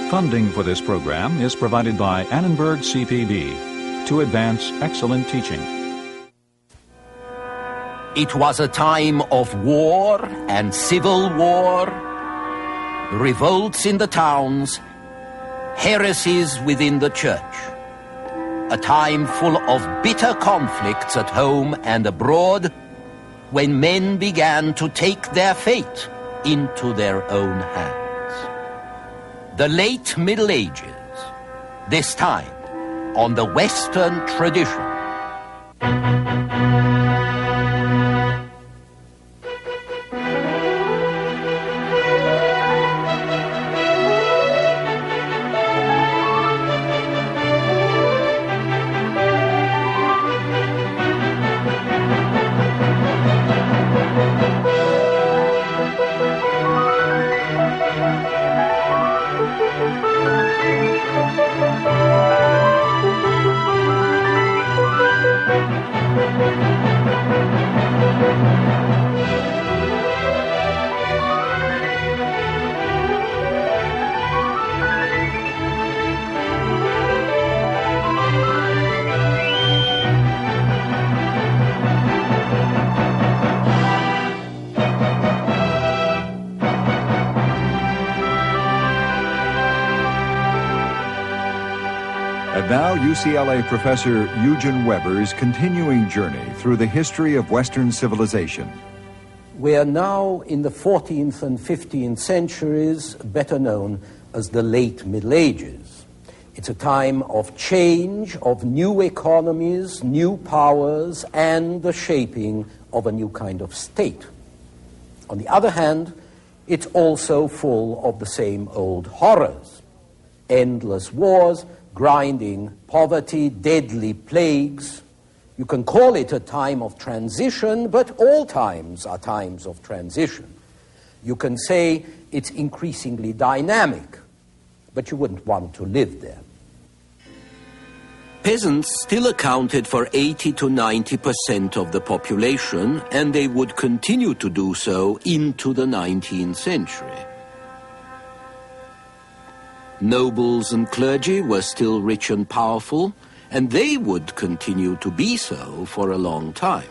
Funding for this program is provided by Annenberg CPB to advance excellent teaching. It was a time of war and civil war, revolts in the towns, heresies within the church. A time full of bitter conflicts at home and abroad, when men began to take their fate into their own hands. The late Middle Ages, this time on the Western tradition. And now, UCLA professor Eugen Weber's continuing journey through the history of Western civilization. We are now in the 14th and 15th centuries, better known as the late Middle Ages. It's a time of change, of new economies, new powers, and the shaping of a new kind of state. On the other hand, it's also full of the same old horrors. Endless wars, grinding poverty, deadly plagues. You can call it a time of transition, but all times are times of transition. You can say it's increasingly dynamic, but you wouldn't want to live there. Peasants still accounted for 80 to 90% of the population, and they would continue to do so into the 19th century. Nobles and clergy were still rich and powerful, and they would continue to be so for a long time.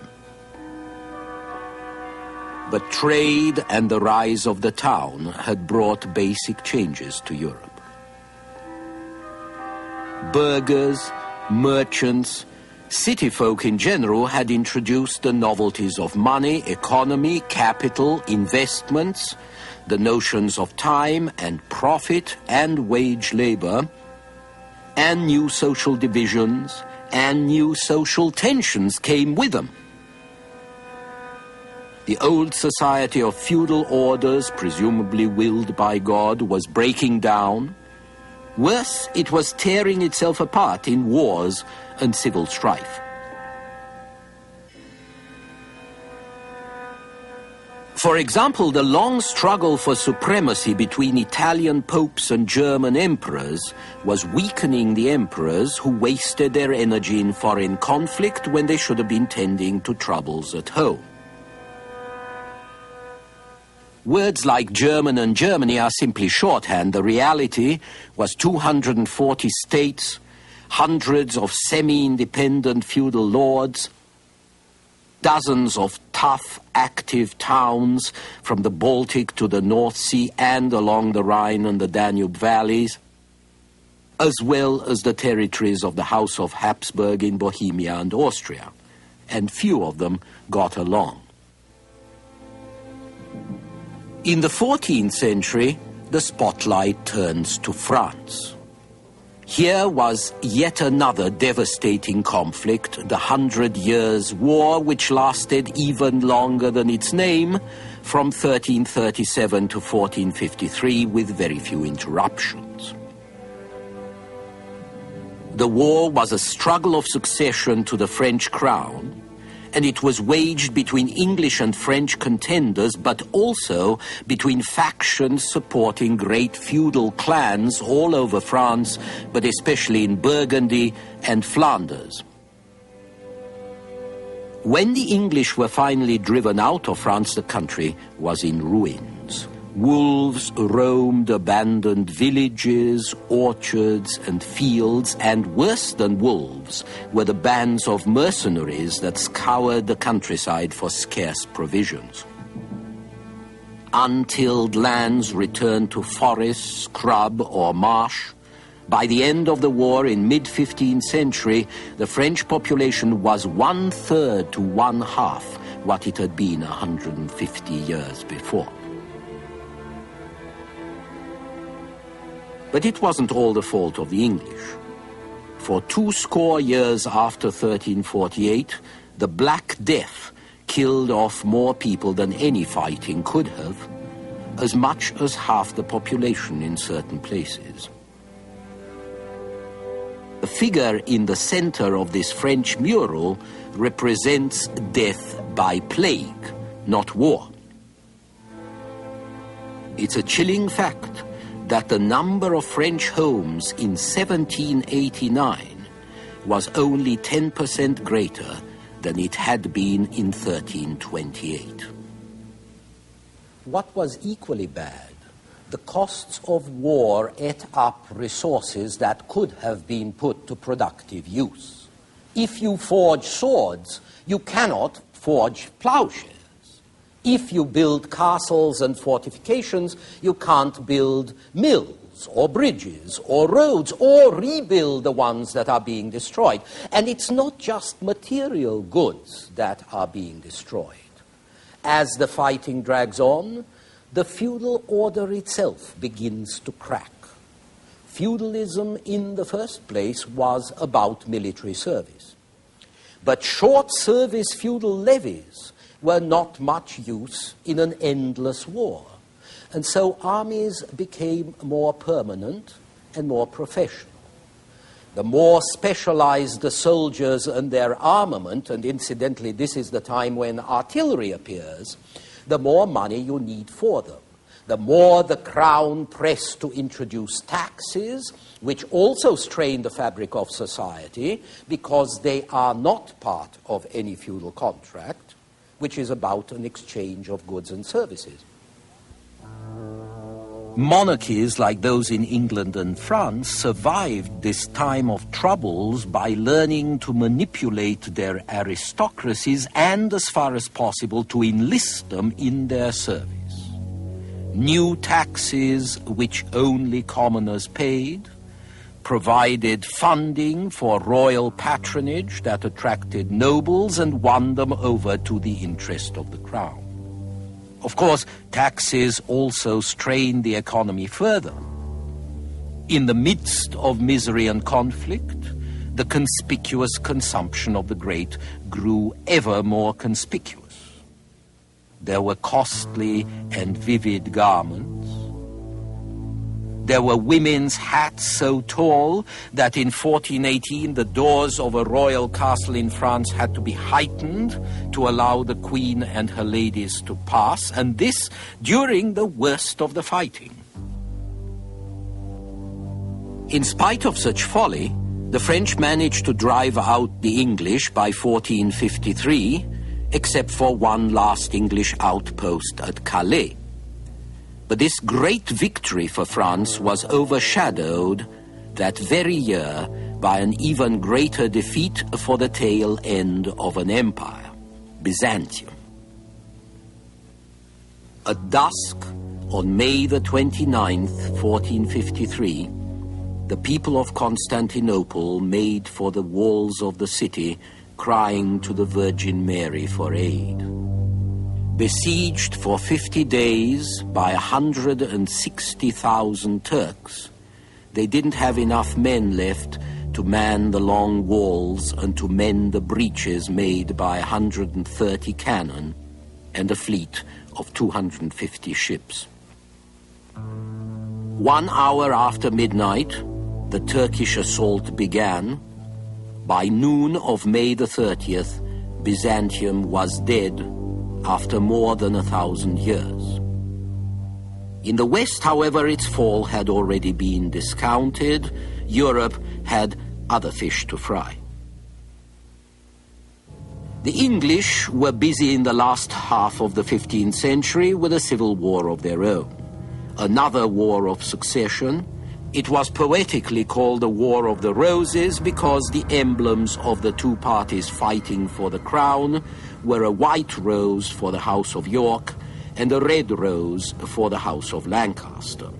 But trade and the rise of the town had brought basic changes to Europe. Burghers, merchants, city folk in general had introduced the novelties of money, economy, capital, investments, the notions of time and profit and wage labor, and new social divisions and new social tensions came with them. The old society of feudal orders, presumably willed by God, was breaking down. Worse, it was tearing itself apart in wars and civil strife. For example, the long struggle for supremacy between Italian popes and German emperors was weakening the emperors who wasted their energy in foreign conflict when they should have been tending to troubles at home. Words like German and Germany are simply shorthand. The reality was 240 states, hundreds of semi-independent feudal lords, dozens of tough, active towns from the Baltic to the North Sea and along the Rhine and the Danube valleys, as well as the territories of the House of Habsburg in Bohemia and Austria, and few of them got along. In the 14th century, the spotlight turns to France. Here was yet another devastating conflict, the 100 Years' War, which lasted even longer than its name, from 1337 to 1453, with very few interruptions. The war was a struggle of succession to the French crown, and it was waged between English and French contenders, but also between factions supporting great feudal clans all over France, but especially in Burgundy and Flanders. When the English were finally driven out of France, the country was in ruins. Wolves roamed abandoned villages, orchards, and fields, and worse than wolves were the bands of mercenaries that scoured the countryside for scarce provisions. Untilled lands returned to forest, scrub, or marsh. By the end of the war in mid-15th century, the French population was 1/3 to 1/2 what it had been 150 years before. But it wasn't all the fault of the English. For 200 years after 1348, the Black Death killed off more people than any fighting could have, as much as half the population in certain places. The figure in the center of this French mural represents death by plague, not war. It's a chilling fact that the number of French homes in 1789 was only 10% greater than it had been in 1328. What was equally bad? The costs of war ate up resources that could have been put to productive use. If you forge swords, you cannot forge plowshares. If you build castles and fortifications, you can't build mills or bridges or roads or rebuild the ones that are being destroyed. And it's not just material goods that are being destroyed. As the fighting drags on, the feudal order itself begins to crack. Feudalism in the first place was about military service. But short-service feudal levies were not much use in an endless war. And so armies became more permanent and more professional. The more specialized the soldiers and their armament, and incidentally this is the time when artillery appears, the more money you need for them. The more the crown pressed to introduce taxes, which also strain the fabric of society because they are not part of any feudal contract, which is about an exchange of goods and services. Monarchies like those in England and France survived this time of troubles by learning to manipulate their aristocracies and, as far as possible, to enlist them in their service. New taxes, which only commoners paid, provided funding for royal patronage that attracted nobles and won them over to the interest of the crown. Of course, taxes also strained the economy further. In the midst of misery and conflict, the conspicuous consumption of the great grew ever more conspicuous. There were costly and vivid garments. There were women's hats so tall that in 1418 the doors of a royal castle in France had to be heightened to allow the queen and her ladies to pass, and this during the worst of the fighting. In spite of such folly, the French managed to drive out the English by 1453, except for one last English outpost at Calais. But this great victory for France was overshadowed that very year by an even greater defeat for the tail end of an empire, Byzantium. At dusk, on May the 29th, 1453, the people of Constantinople made for the walls of the city, crying to the Virgin Mary for aid. Besieged for 50 days by 160,000 Turks, they didn't have enough men left to man the long walls and to mend the breaches made by 130 cannon and a fleet of 250 ships. 1 hour after midnight, the Turkish assault began. By noon of May the 30th, Byzantium was dead after more than 1,000 years. In the West, however, its fall had already been discounted. Europe had other fish to fry. The English were busy in the last half of the 15th century with a civil war of their own. Another war of succession. It was poetically called the War of the Roses because the emblems of the two parties fighting for the crown were a white rose for the House of York and a red rose for the House of Lancaster.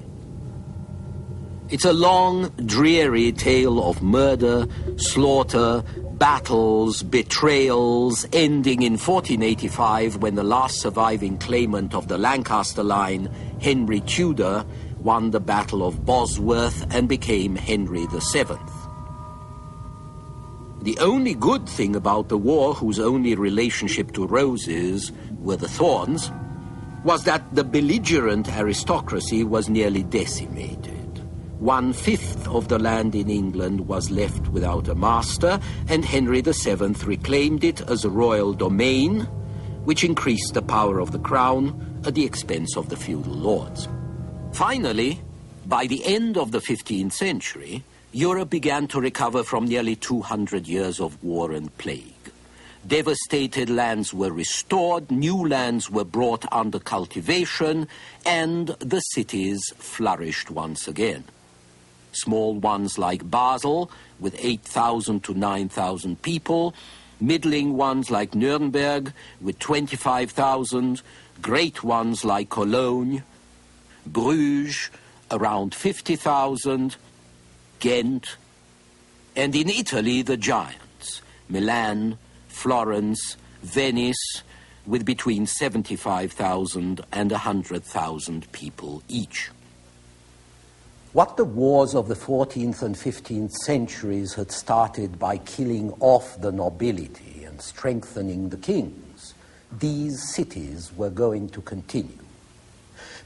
It's a long, dreary tale of murder, slaughter, battles, betrayals, ending in 1485 when the last surviving claimant of the Lancaster line, Henry Tudor, won the Battle of Bosworth and became Henry VII. The only good thing about the war, whose only relationship to roses were the thorns, was that the belligerent aristocracy was nearly decimated. 1/5 of the land in England was left without a master, and Henry VII reclaimed it as a royal domain, which increased the power of the crown at the expense of the feudal lords. Finally, by the end of the 15th century, Europe began to recover from nearly 200 years of war and plague. Devastated lands were restored, new lands were brought under cultivation, and the cities flourished once again. Small ones like Basel, with 8,000 to 9,000 people, middling ones like Nuremberg, with 25,000, great ones like Cologne, Bruges, around 50,000, Ghent, and in Italy the giants, Milan, Florence, Venice, with between 75,000 and 100,000 people each. What the wars of the 14th and 15th centuries had started by killing off the nobility and strengthening the kings, these cities were going to continue.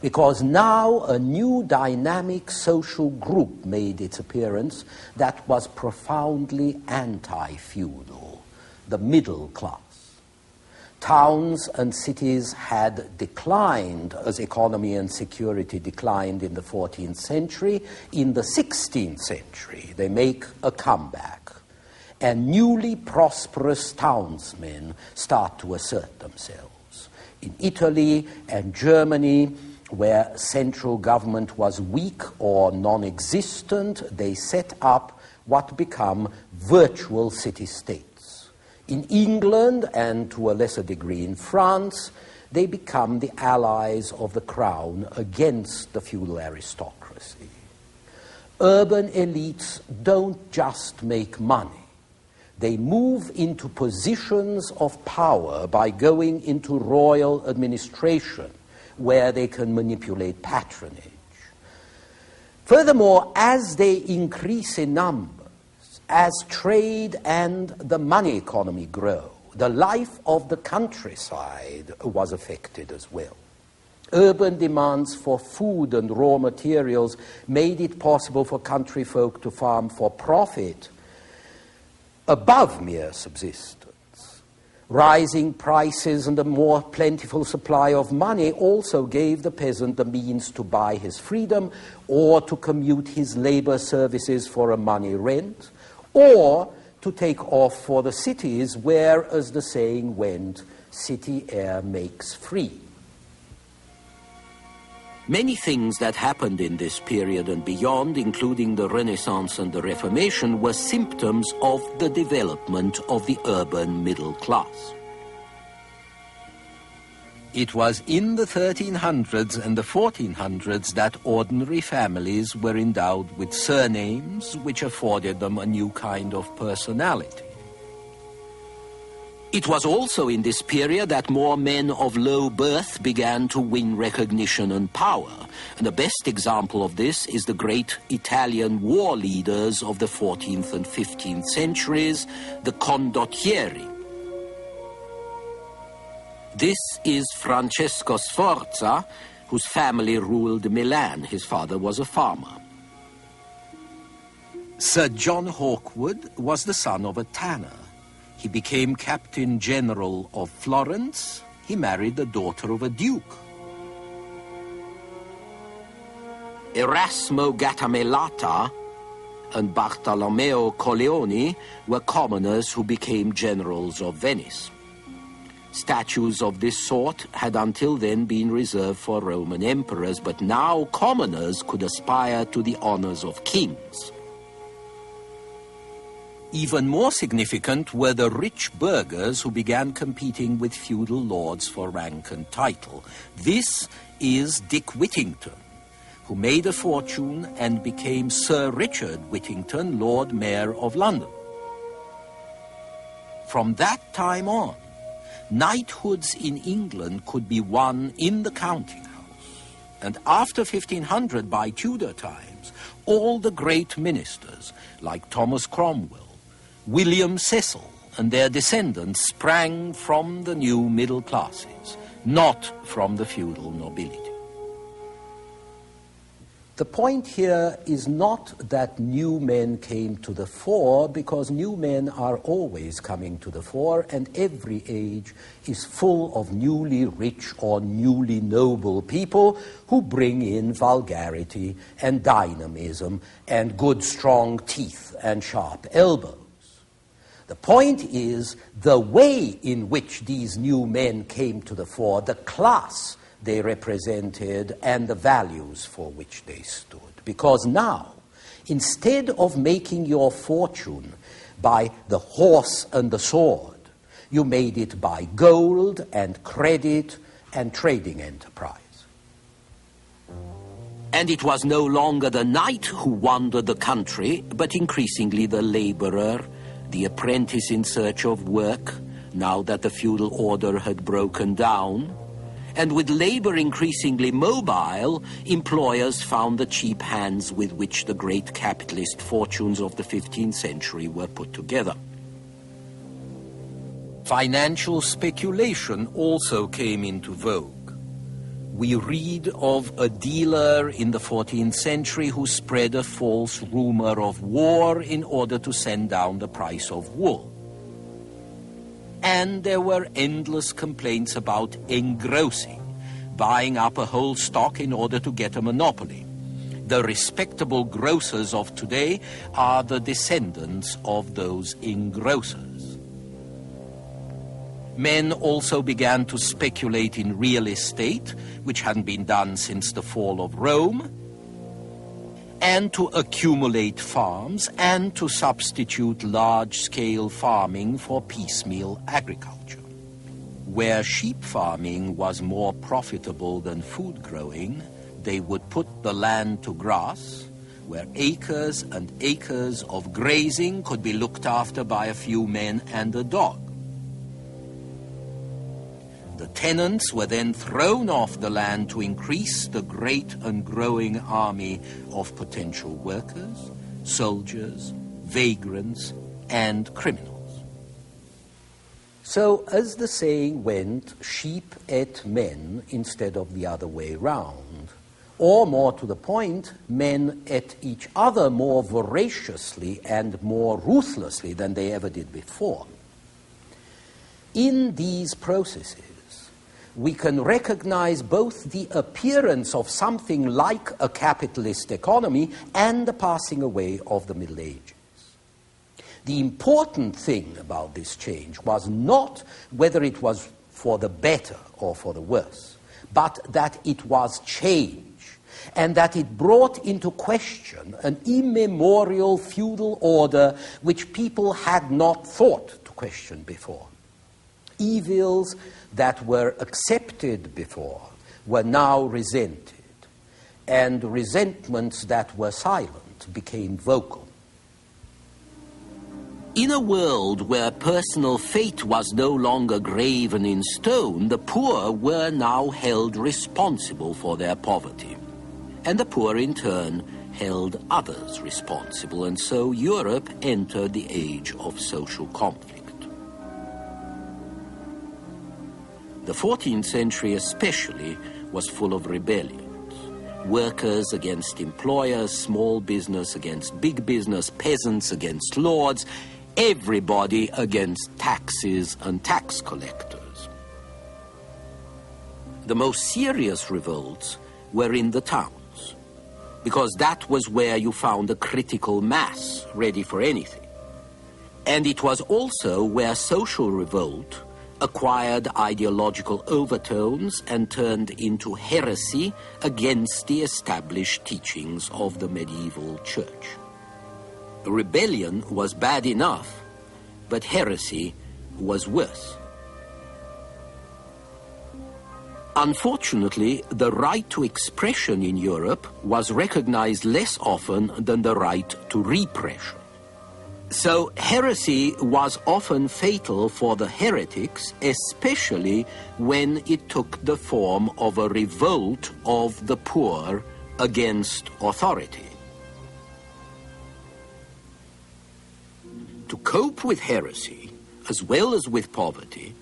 Because now a new dynamic social group made its appearance that was profoundly anti-feudal, the middle class. Towns and cities had declined as economy and security declined in the 14th century. In the 16th century, they make a comeback, and newly prosperous townsmen start to assert themselves. In Italy and Germany, where central government was weak or non-existent, they set up what become virtual city-states. In England, and to a lesser degree in France, they become the allies of the crown against the feudal aristocracy. Urban elites don't just make money. They move into positions of power by going into royal administration, where they can manipulate patronage. Furthermore, as they increase in numbers, as trade and the money economy grow, the life of the countryside was affected as well. Urban demands for food and raw materials made it possible for country folk to farm for profit above mere subsistence. Rising prices and a more plentiful supply of money also gave the peasant the means to buy his freedom or to commute his labor services for a money rent, or to take off for the cities where, as the saying went, city air makes free. Many things that happened in this period and beyond, including the Renaissance and the Reformation, were symptoms of the development of the urban middle class. It was in the 1300s and the 1400s that ordinary families were endowed with surnames which afforded them a new kind of personality. It was also in this period that more men of low birth began to win recognition and power. And the best example of this is the great Italian war leaders of the 14th and 15th centuries, the condottieri. This is Francesco Sforza, whose family ruled Milan. His father was a farmer. Sir John Hawkwood was the son of a tanner. He became Captain General of Florence. He married the daughter of a duke. Erasmo Gattamelata and Bartolomeo Colleoni were commoners who became generals of Venice. Statues of this sort had until then been reserved for Roman emperors, but now commoners could aspire to the honors of kings. Even more significant were the rich burghers who began competing with feudal lords for rank and title. This is Dick Whittington, who made a fortune and became Sir Richard Whittington, Lord Mayor of London. From that time on, knighthoods in England could be won in the counting house, and after 1500, by Tudor times, all the great ministers, like Thomas Cromwell, William Cecil, and their descendants sprang from the new middle classes, not from the feudal nobility. The point here is not that new men came to the fore, because new men are always coming to the fore, and every age is full of newly rich or newly noble people who bring in vulgarity and dynamism and good strong teeth and sharp elbows. The point is the way in which these new men came to the fore, the class they represented, and the values for which they stood. Because now, instead of making your fortune by the horse and the sword, you made it by gold and credit and trading enterprise. And it was no longer the knight who wandered the country, but increasingly the laborer, the apprentice in search of work, now that the feudal order had broken down. And with labor increasingly mobile, employers found the cheap hands with which the great capitalist fortunes of the 15th century were put together. Financial speculation also came into vogue. We read of a dealer in the 14th century who spread a false rumor of war in order to send down the price of wool. And there were endless complaints about engrossing, buying up a whole stock in order to get a monopoly. The respectable grocers of today are the descendants of those engrossers. Men also began to speculate in real estate, which hadn't been done since the fall of Rome, and to accumulate farms, and to substitute large-scale farming for piecemeal agriculture. Where sheep farming was more profitable than food growing, they would put the land to grass, where acres and acres of grazing could be looked after by a few men and a dog. The tenants were then thrown off the land to increase the great and growing army of potential workers, soldiers, vagrants, and criminals. So, as the saying went, sheep ate men instead of the other way round. Or, more to the point, men ate each other more voraciously and more ruthlessly than they ever did before. In these processes, we can recognize both the appearance of something like a capitalist economy and the passing away of the Middle Ages. The important thing about this change was not whether it was for the better or for the worse, but that it was change, and that it brought into question an immemorial feudal order which people had not thought to question before. Evils that were accepted before were now resented, and resentments that were silent became vocal. In a world where personal fate was no longer graven in stone, the poor were now held responsible for their poverty, and the poor in turn held others responsible, and so Europe entered the age of social conflict. The 14th century especially was full of rebellions. Workers against employers, small business against big business, peasants against lords, everybody against taxes and tax collectors. The most serious revolts were in the towns, because that was where you found a critical mass ready for anything. And it was also where social revolt acquired ideological overtones and turned into heresy against the established teachings of the medieval church. Rebellion was bad enough, but heresy was worse. Unfortunately, the right to expression in Europe was recognized less often than the right to repression. So heresy was often fatal for the heretics, especially when it took the form of a revolt of the poor against authority. To cope with heresy, as well as with poverty,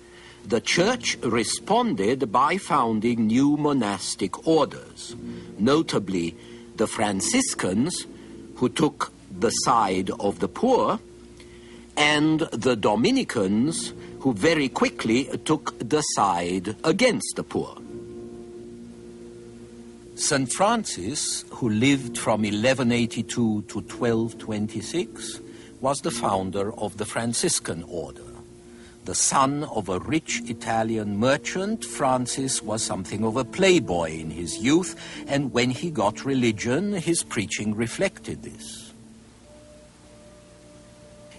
the Church responded by founding new monastic orders, notably the Franciscans, who took the side of the poor, and the Dominicans, who very quickly took the side against the poor. St. Francis, who lived from 1182 to 1226, was the founder of the Franciscan order. The son of a rich Italian merchant, Francis was something of a playboy in his youth, and when he got religion, his preaching reflected this.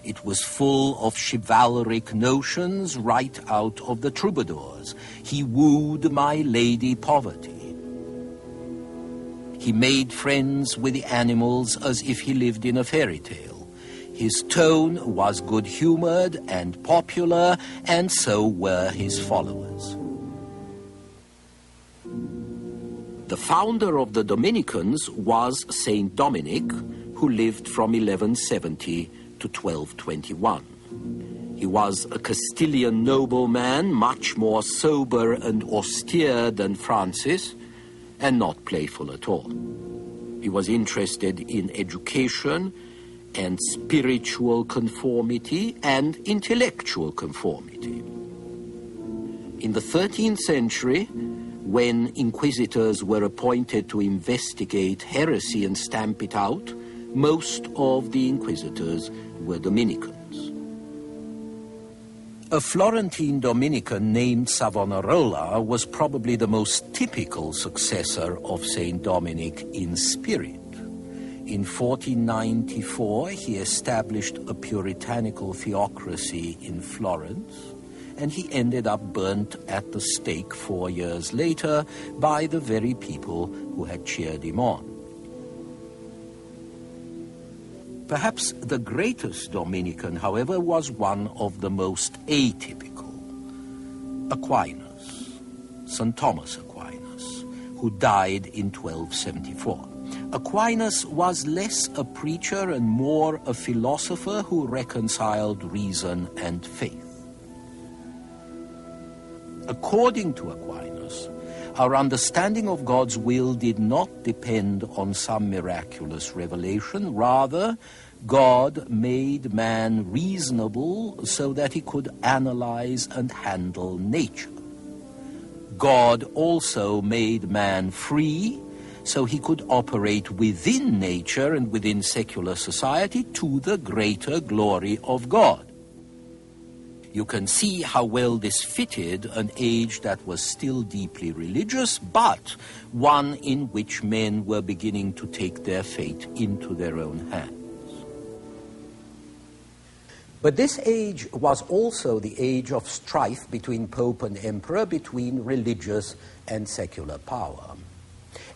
It was full of chivalric notions right out of the troubadours. He wooed my lady poverty. He made friends with the animals as if he lived in a fairy tale. His tone was good-humored and popular, and so were his followers. The founder of the Dominicans was Saint Dominic, who lived from 1170 to 1221. He was a Castilian nobleman, much more sober and austere than Francis, and not playful at all. He was interested in education and spiritual conformity and intellectual conformity. In the 13th century, when inquisitors were appointed to investigate heresy and stamp it out, most of the inquisitors were Dominicans. A Florentine Dominican named Savonarola was probably the most typical successor of Saint Dominic in spirit. In 1494, he established a puritanical theocracy in Florence, and he ended up burnt at the stake 4 years later by the very people who had cheered him on. Perhaps the greatest Dominican, however, was one of the most atypical, Aquinas, St. Thomas Aquinas, who died in 1274. Aquinas was less a preacher and more a philosopher who reconciled reason and faith. According to Aquinas, our understanding of God's will did not depend on some miraculous revelation. Rather, God made man reasonable so that he could analyze and handle nature. God also made man free so he could operate within nature and within secular society to the greater glory of God. You can see how well this fitted an age that was still deeply religious, but one in which men were beginning to take their fate into their own hands. But this age was also the age of strife between Pope and Emperor, between religious and secular power.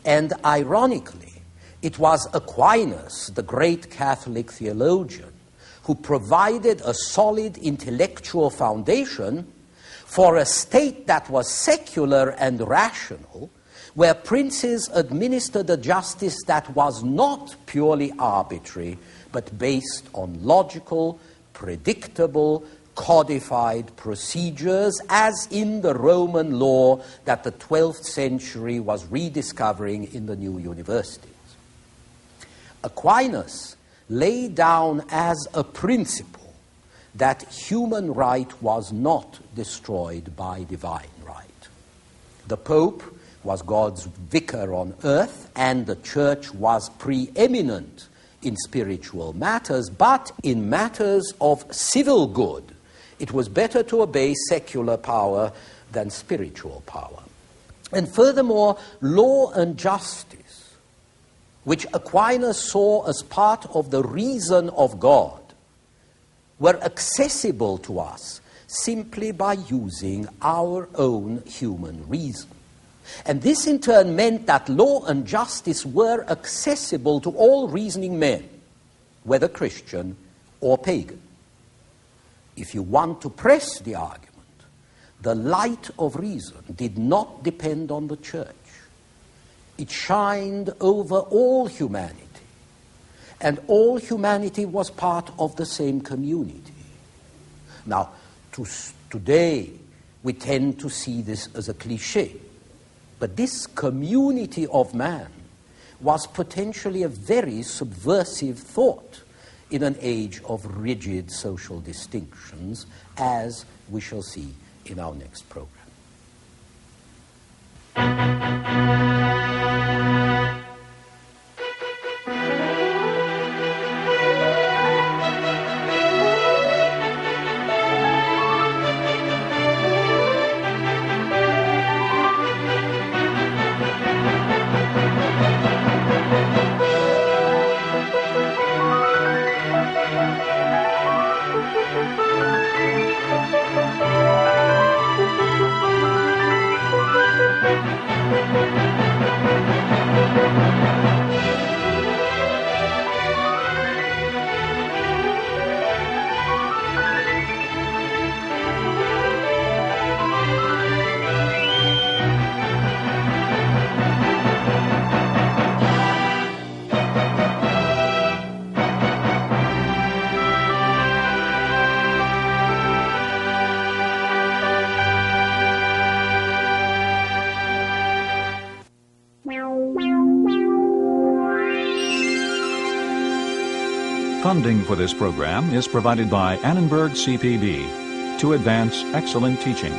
And ironically, it was Aquinas, the great Catholic theologian, who provided a solid intellectual foundation for a state that was secular and rational, where princes administered a justice that was not purely arbitrary, but based on logical, predictable, codified procedures, as in the Roman law that the 12th century was rediscovering in the new universities. Aquinas laid down as a principle that human right was not destroyed by divine right. The Pope was God's vicar on earth, and the Church was preeminent in spiritual matters, but in matters of civil good, It was better to obey secular power than spiritual power. And furthermore, law and justice, which Aquinas saw as part of the reason of God, were accessible to us simply by using our own human reason. And this in turn meant that law and justice were accessible to all reasoning men, whether Christian or pagan. If you want to press the argument, the light of reason did not depend on the church. It shined over all humanity, and all humanity was part of the same community. Now, today, we tend to see this as a cliché, but this community of man was potentially a very subversive thought in an age of rigid social distinctions, as we shall see in our next program. Funding for this program is provided by Annenberg CPB to advance excellent teaching.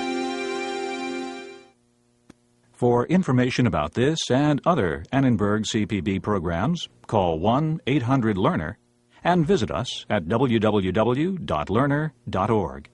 For information about this and other Annenberg CPB programs, call 1-800-LEARNER and visit us at www.learner.org.